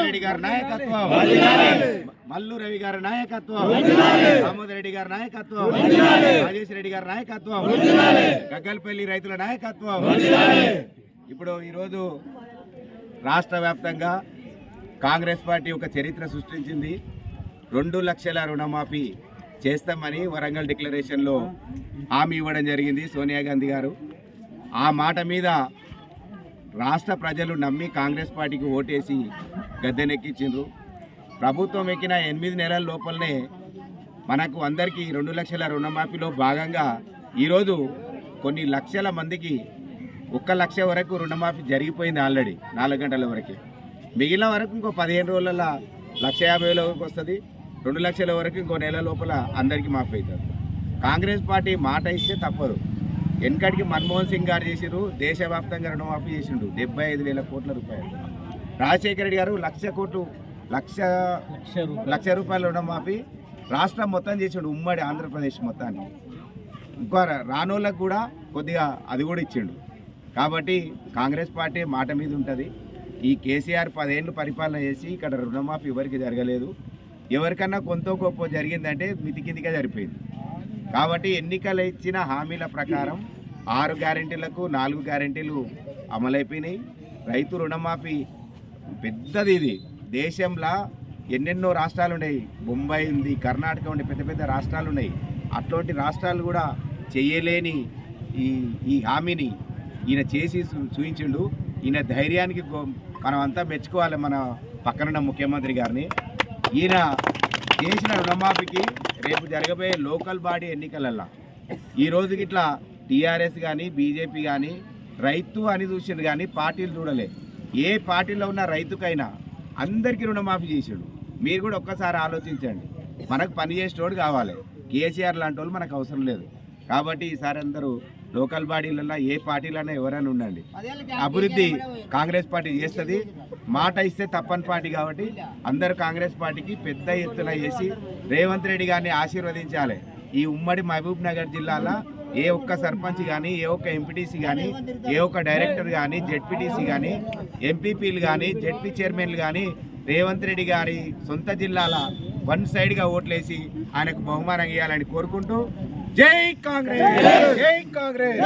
రెడ్డి గారి నాయకత్వం, మల్లు రవి గారి నాయకత్వం, దామోదర్ రెడ్డి గారి నాయకత్వం, రాజేష్ రెడ్డి గారి నాయకత్వం, గగ్గల్పల్లి రైతుల నాయకత్వం. ఇప్పుడు ఈరోజు రాష్ట్ర వ్యాప్తంగా కాంగ్రెస్ పార్టీ ఒక చరిత్ర సృష్టించింది. 2 లక్షల రుణమాఫీ చేస్తామని వరంగల్ డిక్లరేషన్లో హామీ ఇవ్వడం జరిగింది సోనియా గాంధీ గారు. ఆ మాట మీద రాష్ట్ర ప్రజలు నమ్మి కాంగ్రెస్ పార్టీకి ఓటేసి గద్దెనెక్కించిండ్రు. ప్రభుత్వం ఎక్కిన 8 నెలల లోపలనే మనకు అందరికీ 2 లక్షల రుణమాఫీలో భాగంగా ఈరోజు కొన్ని లక్షల మందికి 1 లక్ష వరకు రుణమాఫీ జరిగిపోయింది ఆల్రెడీ 4 గంటల వరకే. మిగిలిన వరకు ఇంకో 15 రోజులలో 1,50,000 వరకు వస్తుంది. 2 లక్షల వరకు ఇంకో నెల లోపల అందరికీ మాఫీ అవుతుంది. కాంగ్రెస్ పార్టీ మాట ఇస్తే తప్పదు. వెనకటికి మన్మోహన్ సింగ్ గారు చేసిరు, దేశవ్యాప్తంగా రుణమాఫీ చేసిండు 75,000 కోట్ల రూపాయలు. రాజశేఖర రెడ్డి గారు 1,00,00,000 రూపాయల రుణమాఫీ రాష్ట్రం మొత్తం చేసిండు, ఉమ్మడి ఆంధ్రప్రదేశ్ మొత్తాన్ని. ఇంకో రానోళ్ళకు కూడా కొద్దిగా అది కూడా ఇచ్చిండు. కాబట్టి కాంగ్రెస్ పార్టీ మాట మీద ఉంటుంది. ఈ కేసీఆర్ 10 ఏళ్ళు పరిపాలన చేసి ఇక్కడ రుణమాఫీ ఎవరికి జరగలేదు. ఎవరికన్నా కొంత గొప్ప జరిగిందంటే మితికిందిగా జరిపోయింది. కాబట్టి ఎన్నికలు ఇచ్చిన హామీల ప్రకారం 6 గ్యారెంటీలకు 4 గ్యారెంటీలు అమలైపోయినాయి. రైతు రుణమాఫీ పెద్దది. ఇది దేశంలో ఎన్నెన్నో రాష్ట్రాలు ఉన్నాయి. బొంబాయి ఉంది, కర్ణాటక ఉంది, పెద్ద పెద్ద రాష్ట్రాలు ఉన్నాయి. అట్లాంటి రాష్ట్రాలు కూడా చేయలేని ఈ హామీని ఈయన చేసి చూపించిండు. ఈయన ధైర్యానికి మనం అంతా మెచ్చుకోవాలి, మన పక్కనున్న ముఖ్యమంత్రి గారిని. ఈయన చేసిన రుణమాఫీకి రేపు జరగబోయే లోకల్ బాడీ ఎన్నికలల్లో ఈ రోజుకి ఇట్లా టీఆర్ఎస్ కానీ బీజేపీ కానీ రైతు అని చూసిండు కానీ పార్టీలు చూడలే. ఏ పార్టీలో ఉన్న రైతుకైనా అందరికీ రుణమాఫీ చేసాడు. మీరు కూడా ఒక్కసారి ఆలోచించండి. మనకు పని చేసేటోడు కావాలి. కేసీఆర్ లాంటి వాళ్ళు మనకు అవసరం లేదు. కాబట్టి ఈసారి అందరూ లోకల్ బాడీలలో ఏ పార్టీలైనా ఎవరైనా ఉండండి, అభివృద్ధి కాంగ్రెస్ పార్టీ చేస్తుంది. మాట ఇస్తే తప్పని పార్టీ కాబట్టి అందరూ కాంగ్రెస్ పార్టీకి పెద్ద ఎత్తున చేసి రేవంత్ రెడ్డి గారిని ఆశీర్వదించాలి. ఈ ఉమ్మడి మహబూబ్ నగర్ జిల్లాలో ఏ ఒక్క సర్పంచ్ కానీ, ఏ ఒక్క ఎంపీటీసీ కానీ, ఏ ఒక్క డైరెక్టర్ కానీ, జెడ్పీటీసీ కానీ, ఎంపీపీలు కానీ, జెడ్పీ చైర్మన్లు కానీ రేవంత్ రెడ్డి గారి సొంత జిల్లాల 1 సైడ్గా ఓట్లేసి ఆయనకు బహుమానం ఇవ్వాలని కోరుకుంటూ జై కాంగ్రెస్, జై కాంగ్రెస్.